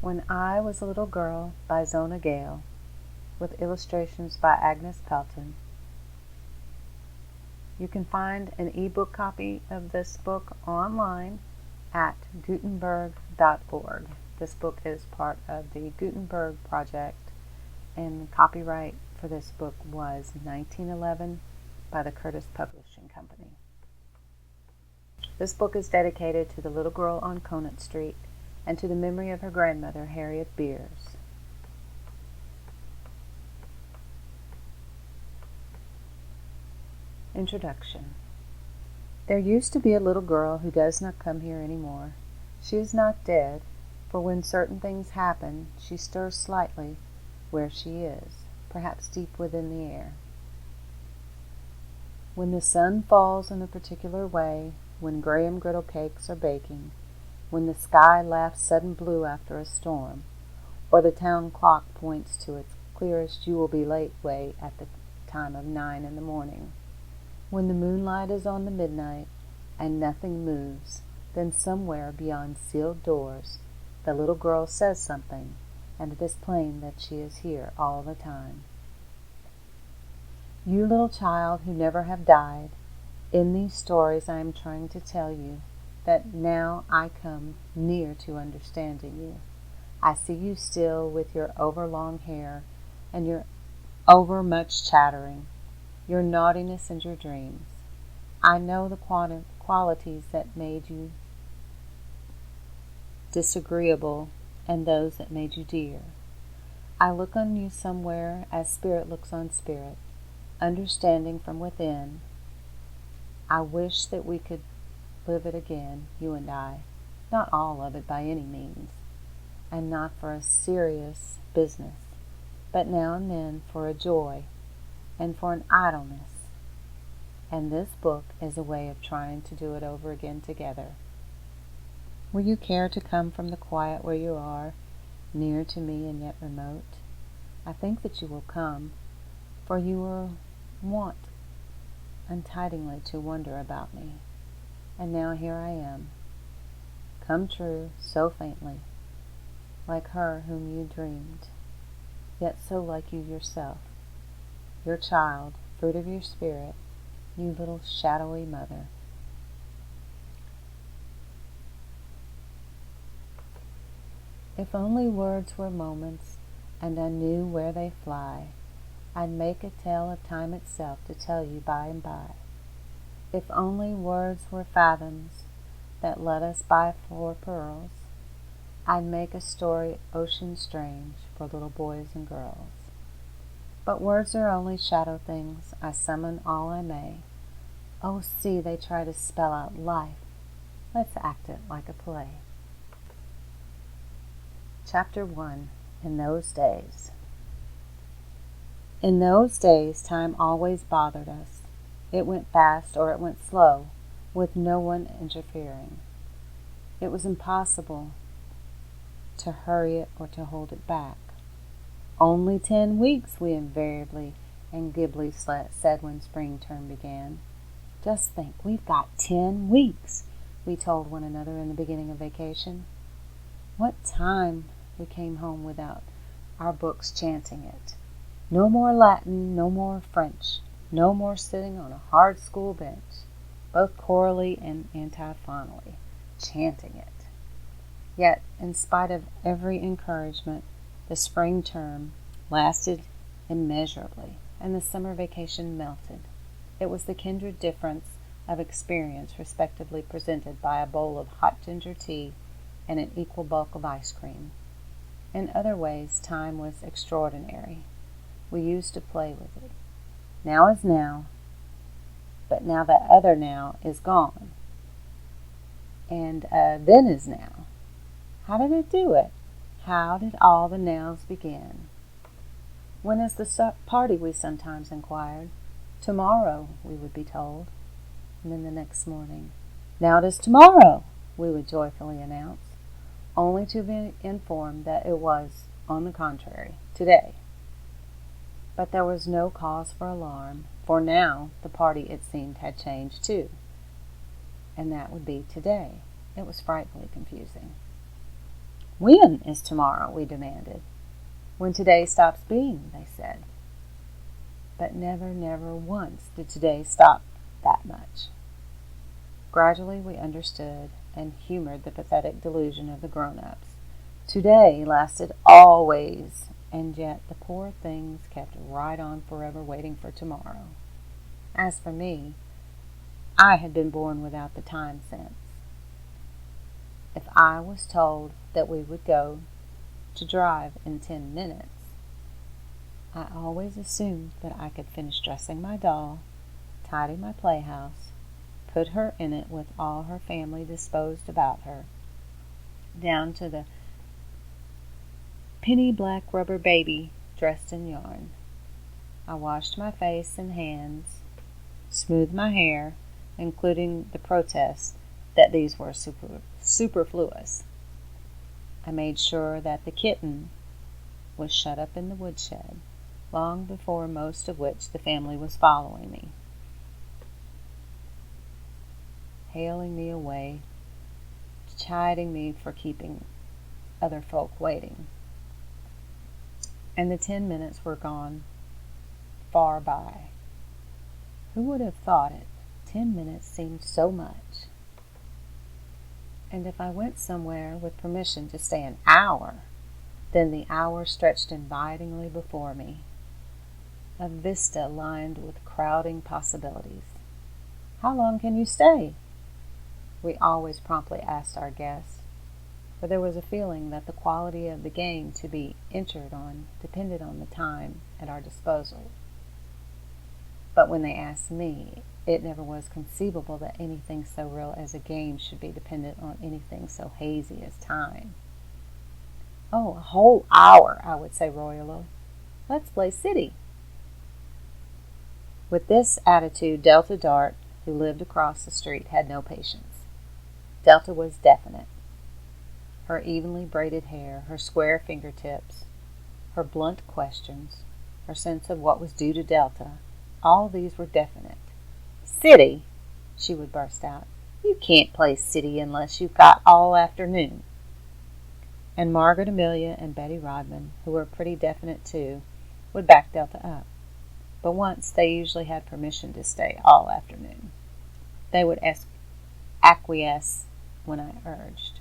When I Was a Little Girl by Zona Gale, with illustrations by Agnes Pelton. You can find an ebook copy of this book online at Gutenberg.org. This book is part of the Gutenberg Project, and the copyright for this book was 1911 by the Curtis Publishing Company. This book is dedicated to the little girl on Conant Street and to the memory of her grandmother, Harriet Beers. Introduction. There used to be a little girl who does not come here any more. She is not dead, for when certain things happen, she stirs slightly where she is, perhaps deep within the air. When the sun falls in a particular way, when graham griddle cakes are baking, when the sky laughs sudden blue after a storm, or the town clock points to its clearest you will be late way at the time of 9 in the morning, when the moonlight is on the midnight and nothing moves, then somewhere beyond sealed doors the little girl says something, and it is plain that she is here all the time. You little child who never have died, in these stories I am trying to tell you that now I come near to understanding you. I see you still with your overlong hair and your overmuch chattering, your naughtiness and your dreams. I know the qualities that made you disagreeable and those that made you dear. I look on you somewhere as spirit looks on spirit, understanding from within. I wish that we could live it again, you and I, not all of it by any means, and not for a serious business, but now and then for a joy and for an idleness. And this book is a way of trying to do it over again together. Will you care to come from the quiet where you are, near to me and yet remote? I think that you will come, for you will want untidingly to wonder about me. And now here I am, come true so faintly, like her whom you dreamed, yet so like you yourself, your child, fruit of your spirit, you little shadowy mother. If only words were moments, and I knew where they fly, I'd make a tale of time itself to tell you by and by. If only words were fathoms that led us by for pearls, I'd make a story ocean strange for little boys and girls. But words are only shadow things, I summon all I may. Oh, see, they try to spell out life. Let's act it like a play. Chapter 1. In Those Days. In those days, time always bothered us. It went fast or it went slow, with no one interfering. It was impossible to hurry it or to hold it back. Only 10 weeks, we invariably and glibly said when spring term began. Just think, we've got 10 weeks, we told one another in the beginning of vacation. What time we came home without our books chanting it. No more Latin, no more French, no more sitting on a hard school bench, both chorally and antiphonally, chanting it. Yet, in spite of every encouragement, the spring term lasted immeasurably, and the summer vacation melted. It was the kindred difference of experience respectively presented by a bowl of hot ginger tea and an equal bulk of ice cream. In other ways, time was extraordinary. We used to play with it. Now is now, but now that other now is gone. And then is now. How did it do it? How did all the nows begin? When is the party, we sometimes inquired. Tomorrow, we would be told. And then the next morning, now it is tomorrow, we would joyfully announce, only to be informed that it was, on the contrary, today. But there was no cause for alarm, for now the party, it seemed, had changed too, and that would be today. It was frightfully confusing. When is tomorrow? We demanded. When today stops being, they said. But never, never once did today stop that much. Gradually we understood and humored the pathetic delusion of the grown-ups. Today lasted always, and yet the poor things kept right on forever waiting for tomorrow. As for me, I had been born without the time sense. If I was told that we would go to drive in 10 minutes, I always assumed that I could finish dressing my doll, tidy my playhouse, put her in it with all her family disposed about her, down to the penny black rubber baby dressed in yarn. I washed my face and hands, smoothed my hair, including the protest that these were superfluous. I made sure that the kitten was shut up in the woodshed, long before most of which the family was following me, hailing me away, chiding me for keeping other folk waiting. And the 10 minutes were gone far by. Who would have thought it? 10 minutes seemed so much. And if I went somewhere with permission to stay an hour, then the hour stretched invitingly before me, a vista lined with crowding possibilities. How long can you stay? We always promptly asked our guests, for there was a feeling that the quality of the game to be entered on depended on the time at our disposal. But when they asked me, it never was conceivable that anything so real as a game should be dependent on anything so hazy as time. Oh, a whole hour, I would say royally. Let's play city. With this attitude, Delta Dart, who lived across the street, had no patience. Delta was definite. Her evenly braided hair, her square fingertips, her blunt questions, her sense of what was due to Delta, all these were definite. City, she would burst out. You can't play city unless you've got all afternoon. And Margaret Amelia and Betty Rodman, who were pretty definite too, would back Delta up. But once they usually had permission to stay all afternoon. They would acquiesce when I urged.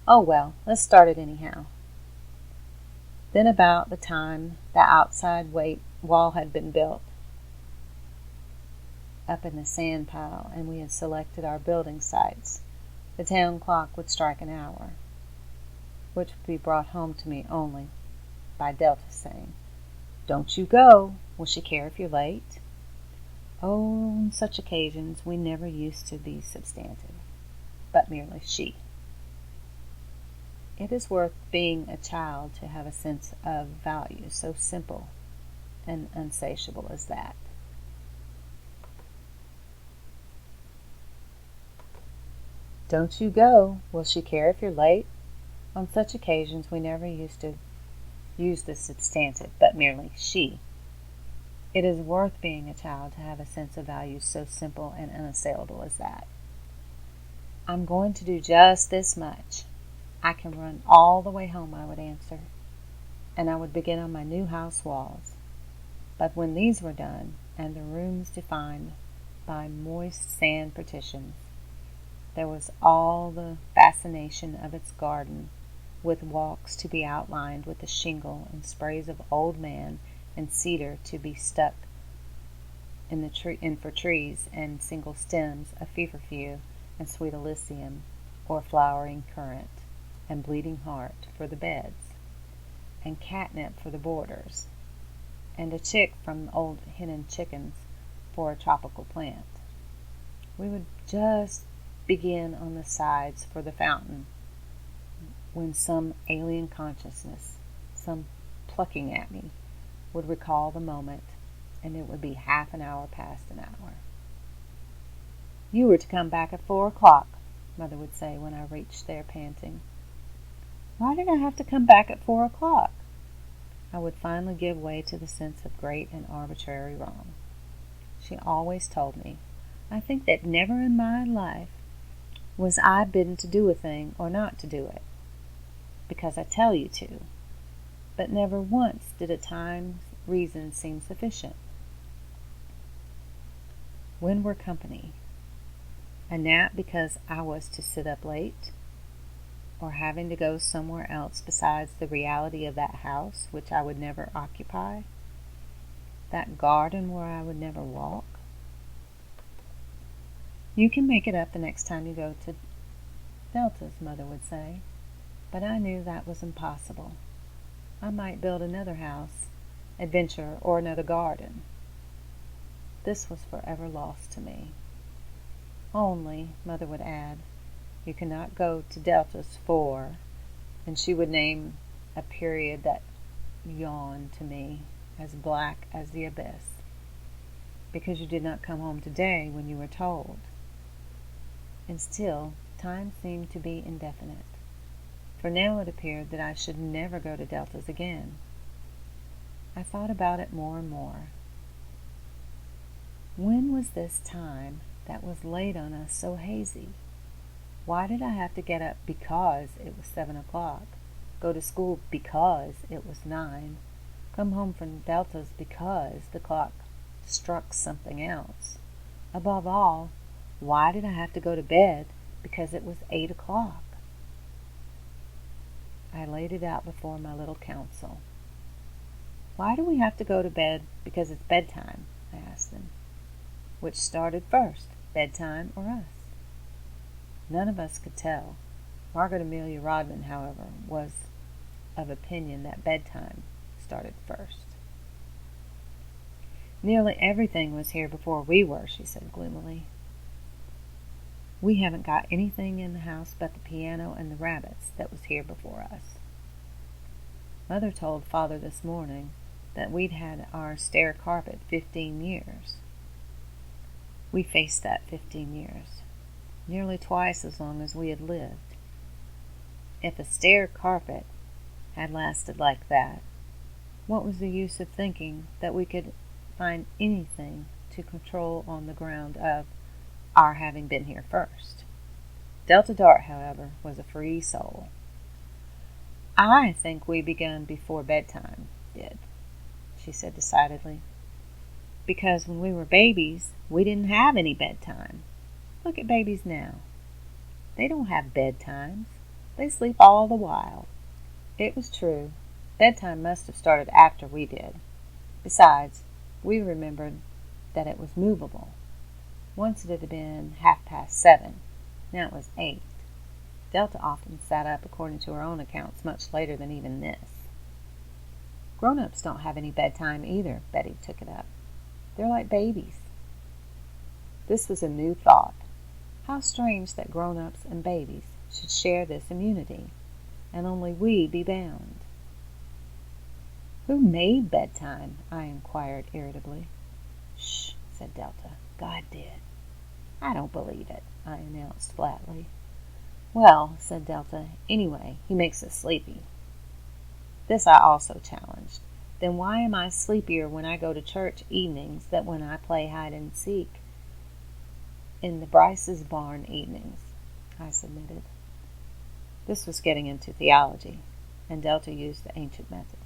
Oh well, let's start it anyhow. Then about the time the outside wall had been built up in the sand pile and we had selected our building sites, the town clock would strike an hour, which would be brought home to me only by Delta saying, Don't you go. Will she care if you're late? Oh, on such occasions we never used to be substantive, but merely she. It is worth being a child to have a sense of value so simple and unsatiable as that. Don't you go. Will she care if you're late? On such occasions we never used to use the substantive, but merely she. It is worth being a child to have a sense of value so simple and unassailable as that. I'm going to do just this much. I can run all the way home, I would answer, and I would begin on my new house walls. But when these were done, and the rooms defined by moist sand partitions, there was all the fascination of its garden, with walks to be outlined with the shingle and sprays of old man and cedar to be stuck in for trees, and single stems of feverfew and sweet alyssum, or flowering currant and bleeding heart for the beds, and catnip for the borders, and a chick from old hen and chickens for a tropical plant. We would just begin on the sides for the fountain, when some alien consciousness, some plucking at me, would recall the moment, and it would be half an hour past an hour. You were to come back at 4 o'clock, Mother would say when I reached there panting. Why did I have to come back at 4 o'clock? I would finally give way to the sense of great and arbitrary wrong. She always told me, I think that never in my life was I bidden to do a thing or not to do it. because I tell you to, but never once did a time's reason seem sufficient. When we're company, a nap because I was to sit up late, or having to go somewhere else besides the reality of that house which I would never occupy, that garden where I would never walk. You can make it up the next time you go to Delta's, Mother would say, but I knew that was impossible. I might build another house, adventure, or another garden. This was forever lost to me. Only, Mother would add, you cannot go to Delta's for, and she would name a period that yawned to me as black as the abyss, because you did not come home today when you were told. And still, time seemed to be indefinite, for now it appeared that I should never go to Delta's again. I thought about it more and more. When was this time that was laid on us so hazy? Why did I have to get up because it was 7 o'clock, go to school because it was 9, come home from Delta's because the clock struck something else? Above all, why did I have to go to bed because it was 8 o'clock? I laid it out before my little council. Why do we have to go to bed because it's bedtime? I asked them. Which started first, bedtime or us? None of us could tell. Margaret Amelia Rodman, however, was of opinion that bedtime started first. Nearly everything was here before we were, she said gloomily. We haven't got anything in the house but the piano and the rabbits that was here before us. Mother told Father this morning that we'd had our stair carpet 15 years. We faced that 15 years, nearly twice as long as we had lived. If a stair carpet had lasted like that, what was the use of thinking that we could find anything to control on the ground of our having been here first? Delta Dart, however, was a free soul. I think we begun before bedtime did, she said decidedly, because when we were babies, we didn't have any bedtime. Look at babies now. They don't have bedtimes. They sleep all the while. It was true. Bedtime must have started after we did. Besides, we remembered that it was movable. Once it had been 7:30. Now it was 8. Delta often sat up, according to her own accounts, much later than even this. Grown-ups don't have any bedtime either, Betty took it up. They're like babies. This was a new thought. How strange that grown-ups and babies should share this immunity, and only we be bound. Who made bedtime? I inquired irritably. Shh, said Delta. God did. I don't believe it, I announced flatly. Well, said Delta, anyway, he makes us sleepy. This I also challenged. Then why am I sleepier when I go to church evenings than when I play hide and seek in the Bryce's barn evenings? I submitted. This was getting into theology, and Delta used the ancient method.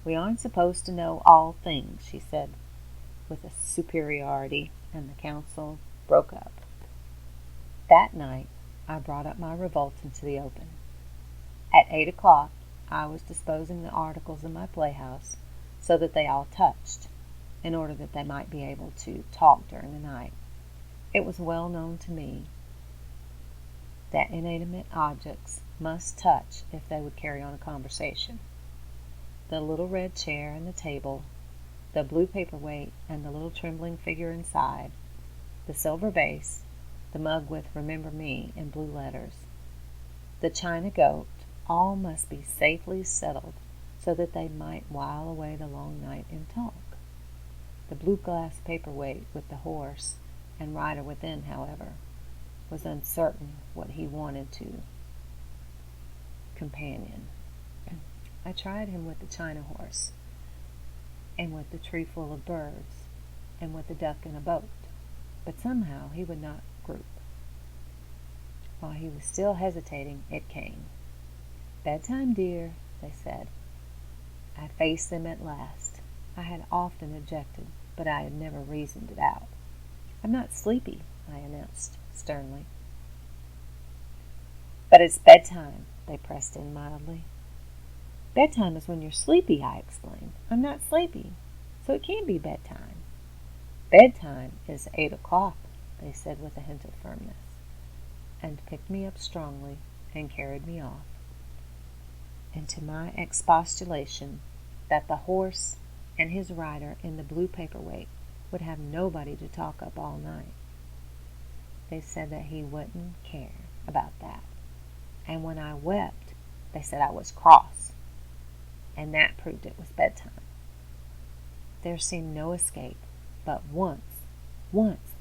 We aren't supposed to know all things, she said with a superiority, and the council broke up. That night, I brought up my revolt into the open. At 8 o'clock, I was disposing the articles in my playhouse so that they all touched, in order that they might be able to talk during the night. It was well known to me that inanimate objects must touch if they would carry on a conversation. The little red chair and the table, the blue paperweight and the little trembling figure inside, the silver vase, the mug with "Remember Me" in blue letters, the china goat, all must be safely settled so that they might while away the long night in talk. The blue glass paperweight with the horse and rider within, however, was uncertain what he wanted to companion. I tried him with the china horse, and with the tree full of birds, and with the duck in a boat, but somehow he would not group. While he was still hesitating, it came. "Bedtime, dear," they said. I faced them at last. I had often objected, but I had never reasoned it out. "I'm not sleepy," I announced sternly. "But it's bedtime," they pressed in mildly. "Bedtime is when you're sleepy," I explained. "I'm not sleepy, so it can't be bedtime." "Bedtime is 8 o'clock," they said with a hint of firmness, and picked me up strongly and carried me off. And to my expostulation that the horse and his rider in the blue paperweight would have nobody to talk up all night, they said that he wouldn't care about that. And when I wept, they said I was cross, and that proved it was bedtime. There seemed no escape, but once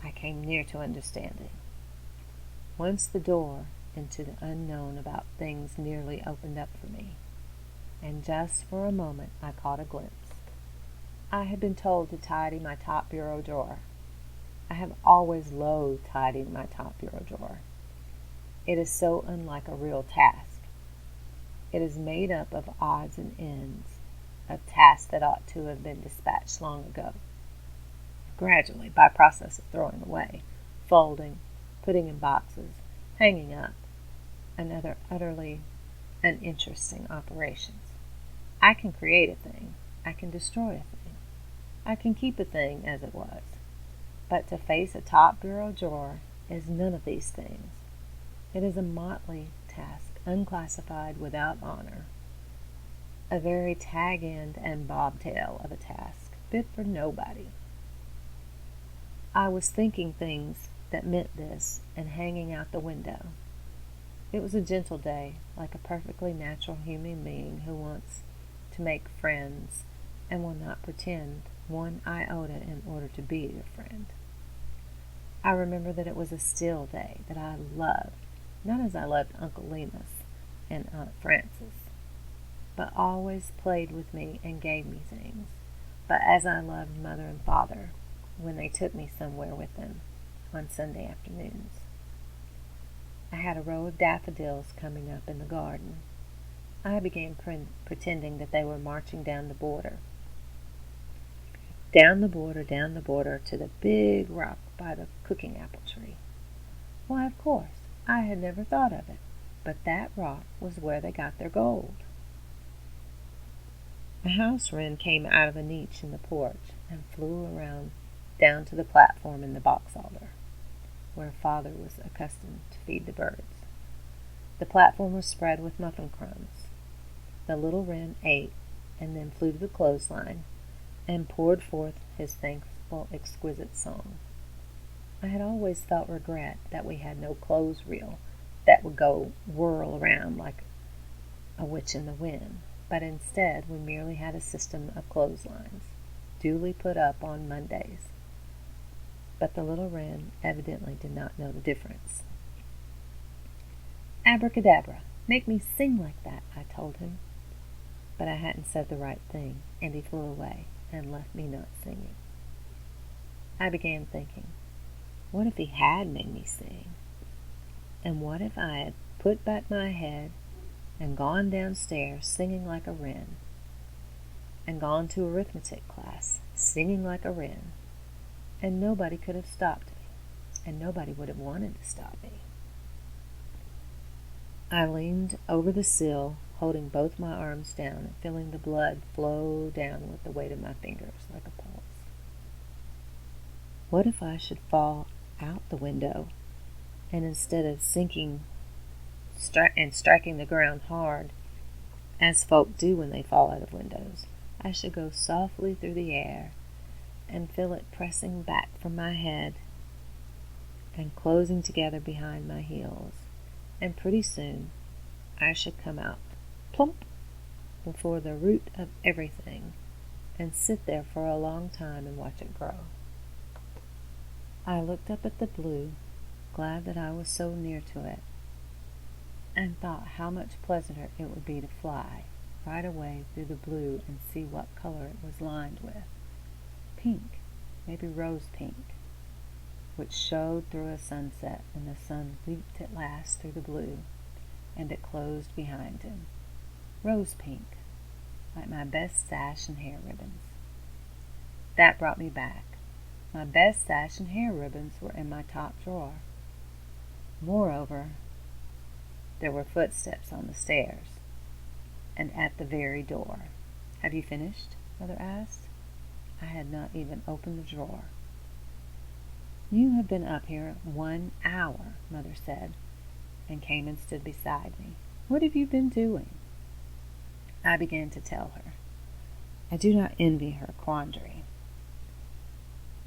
I came near to understanding. Once the door into the unknown about things nearly opened up for me, and just for a moment I caught a glimpse. I had been told to tidy my top bureau drawer. I have always loathed tidying my top bureau drawer. It is so unlike a real task. It is made up of odds and ends of tasks that ought to have been dispatched long ago. Gradually, by process of throwing away, folding, putting in boxes, hanging up, and other utterly uninteresting operations. I can create a thing. I can destroy a thing. I can keep a thing as it was. But to face a top bureau drawer is none of these things. It is a motley task, unclassified, without honor. A very tag-end and bobtail of a task, fit for nobody. I was thinking things that meant this and hanging out the window. It was a gentle day, like a perfectly natural human being who wants to make friends and will not pretend one iota in order to be your friend. I remember that it was a still day that I loved, not as I loved Uncle Lemus and Aunt Frances, but always played with me and gave me things, but as I loved Mother and Father when they took me somewhere with them on Sunday afternoons. I had a row of daffodils coming up in the garden. I began pretending that they were marching down the border. Down the border to the big rock by the cooking apple tree. Why, of course, I had never thought of it, but that rock was where they got their gold. A house wren came out of a niche in the porch and flew around down to the platform in the box alder, where Father was accustomed to feed the birds. The platform was spread with muffin crumbs. The little wren ate and then flew to the clothesline and poured forth his thankful, exquisite song. I had always felt regret that we had no clothes reel that would go whirl around like a witch in the wind, but instead we merely had a system of clotheslines, duly put up on Mondays. But the little wren evidently did not know the difference. "Abracadabra, make me sing like that," I told him. But I hadn't said the right thing, and he flew away and left me not singing. I began thinking, what if he had made me sing? And what if I had put back my head and gone downstairs singing like a wren, and gone to arithmetic class singing like a wren, and nobody could have stopped me, and nobody would have wanted to stop me. I leaned over the sill, holding both my arms down and feeling the blood flow down with the weight of my fingers like a pulse. What if I should fall out the window, and instead of sinking and striking the ground hard, as folk do when they fall out of windows, I should go softly through the air and feel it pressing back from my head and closing together behind my heels, and pretty soon I should come out plump before the root of everything and sit there for a long time and watch it grow. I looked up at the blue, glad that I was so near to it, and thought how much pleasanter it would be to fly right away through the blue and see what color it was lined with. Pink, maybe rose pink, which showed through a sunset, and the sun leaped at last through the blue, and it closed behind him. rose pink, like my best sash and hair ribbons. That brought me back. My best sash and hair ribbons were in my top drawer. Moreover, there were footsteps on the stairs, and at the very door. "Have you finished?" Mother asked. I had not even opened the drawer. "You have been up here 1 hour," Mother said, and came and stood beside me. "What have you been doing?" I began to tell her. I do not envy her quandary.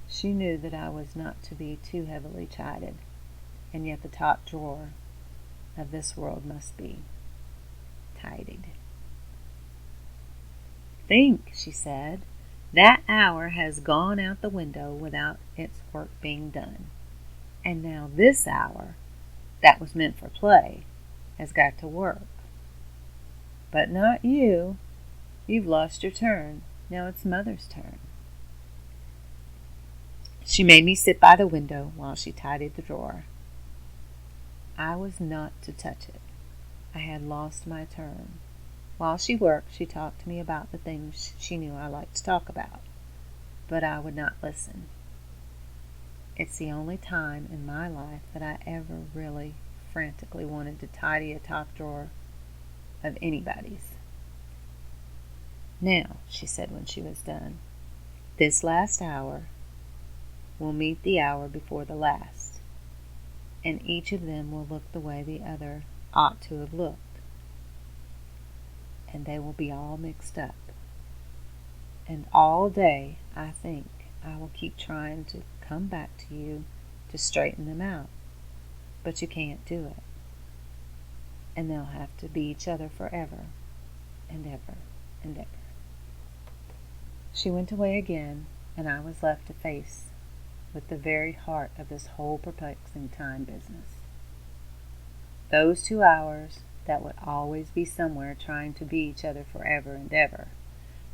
She knew that I was not to be too heavily chided, and yet the top drawer of this world must be tidied. "Think," she said, "that hour has gone out the window without its work being done. And now this hour, that was meant for play, has got to work. But not you. You've lost your turn. Now it's Mother's turn." She made me sit by the window while she tidied the drawer. I was not to touch it. I had lost my turn. While she worked, she talked to me about the things she knew I liked to talk about, but I would not listen. It's the only time in my life that I ever really frantically wanted to tidy a top drawer of anybody's. "Now," she said when she was done, "this last hour will meet the hour before the last, and each of them will look the way the other ought to have looked, and they will be all mixed up. And all day, I think, I will keep trying to come back to you to straighten them out, but you can't do it. And they'll have to be each other forever and ever and ever." She went away again, and I was left to face with the very heart of this whole perplexing time business. Those 2 hours that would always be somewhere trying to be each other forever and ever,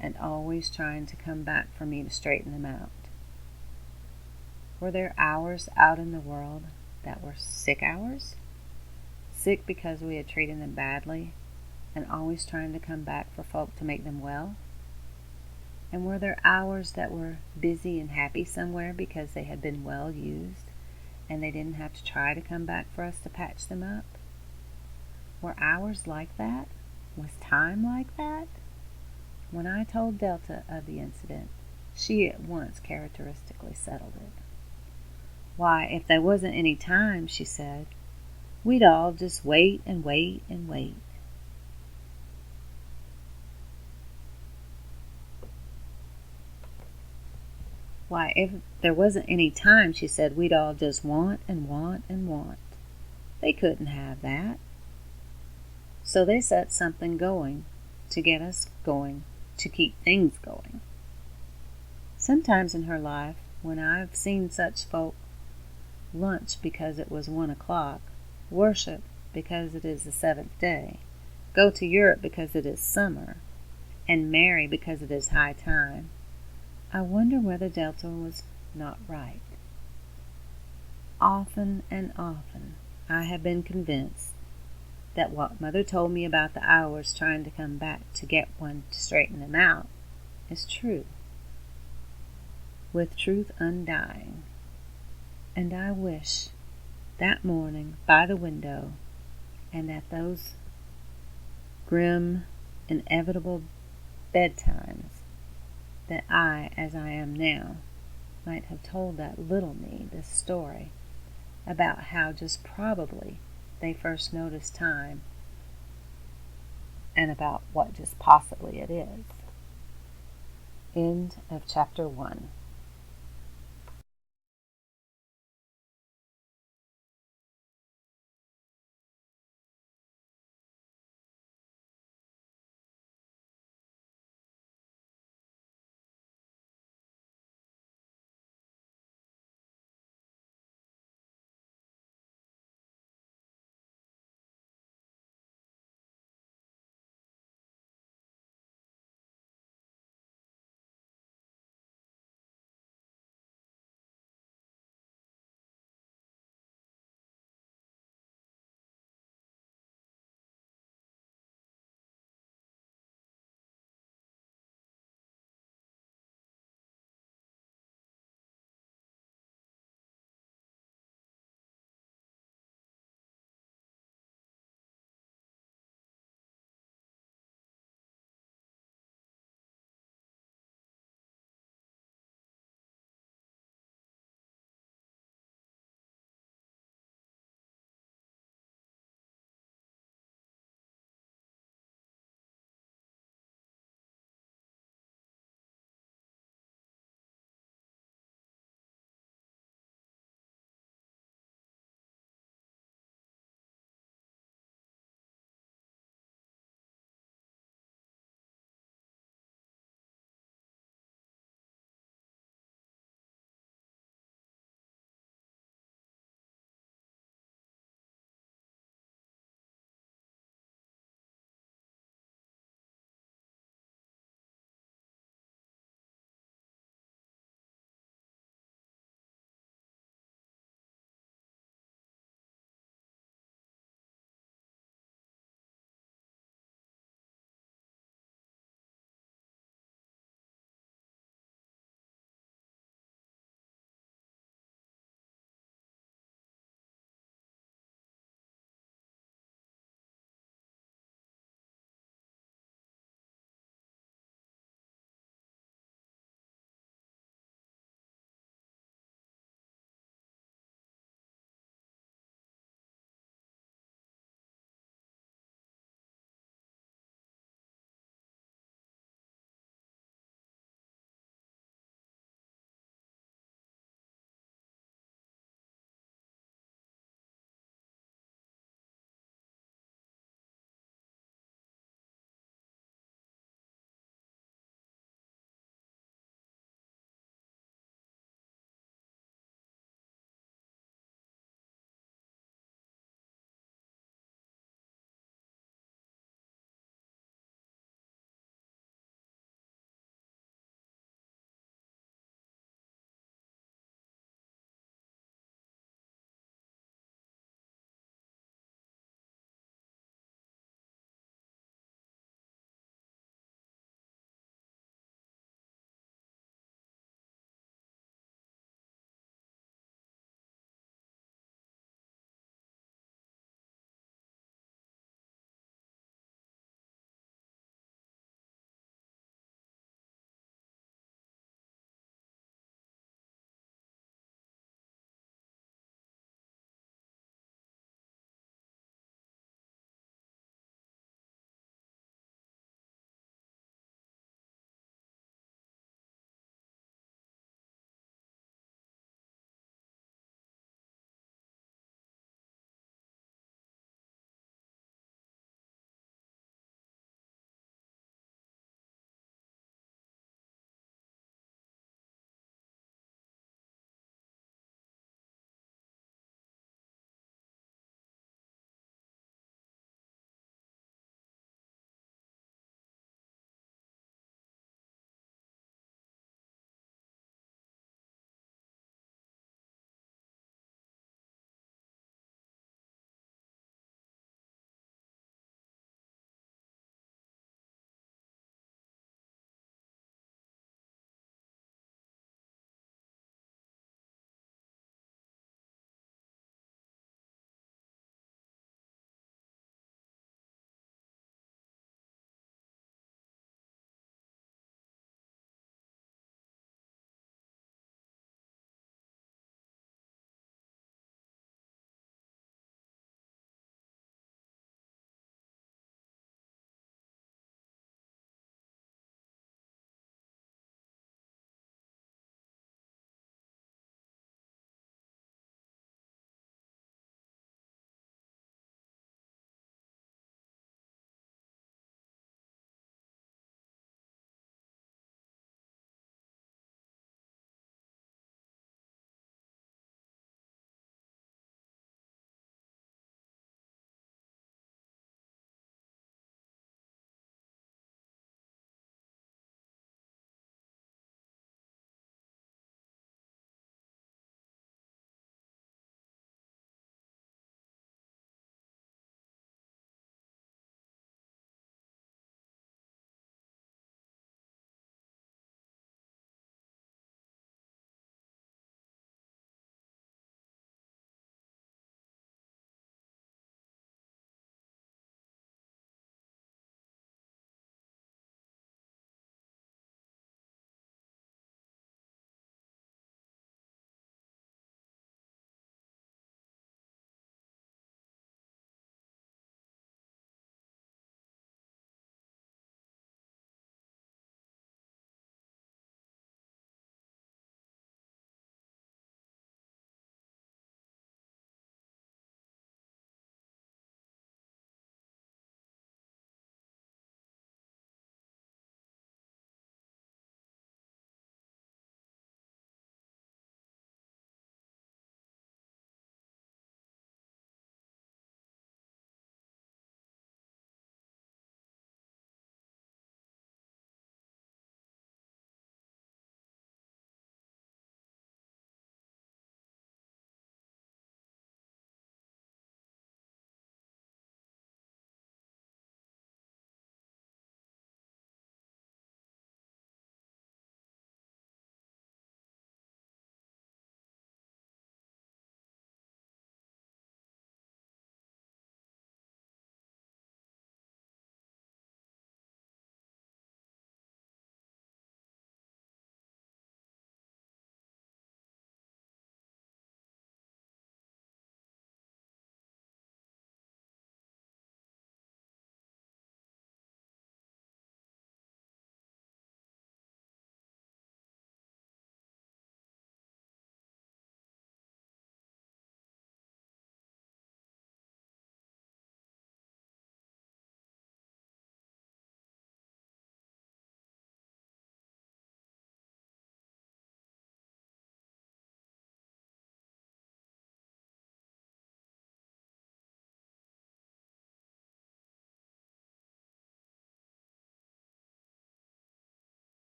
and always trying to come back for me to straighten them out. Were there hours out in the world that were sick hours? Sick because we had treated them badly, and always trying to come back for folk to make them well? And were there hours that were busy and happy somewhere because they had been well used, and they didn't have to try to come back for us to patch them up? Were hours like that? Was time like that? When I told Delta of the incident, she at once characteristically settled it. "Why, if there wasn't any time," she said, "we'd all just wait and wait and wait." "Why, if there wasn't any time," she said, "we'd all just want and want and want. They couldn't have that. So they set something going to get us going, to keep things going." Sometimes in her life, when I've seen such folk lunch because it was 1 o'clock, worship because it is the 7th day, go to Europe because it is summer, and marry because it is high time, I wonder whether Delta was not right. Often and often I have been convinced that what Mother told me about the hours trying to come back to get one to straighten them out is true, with truth undying. And I wish that morning by the window, and at those grim, inevitable bedtimes, that I, as I am now, might have told that little me this story about how just probably they first noticed time, and about what just possibly it is. End of chapter 1.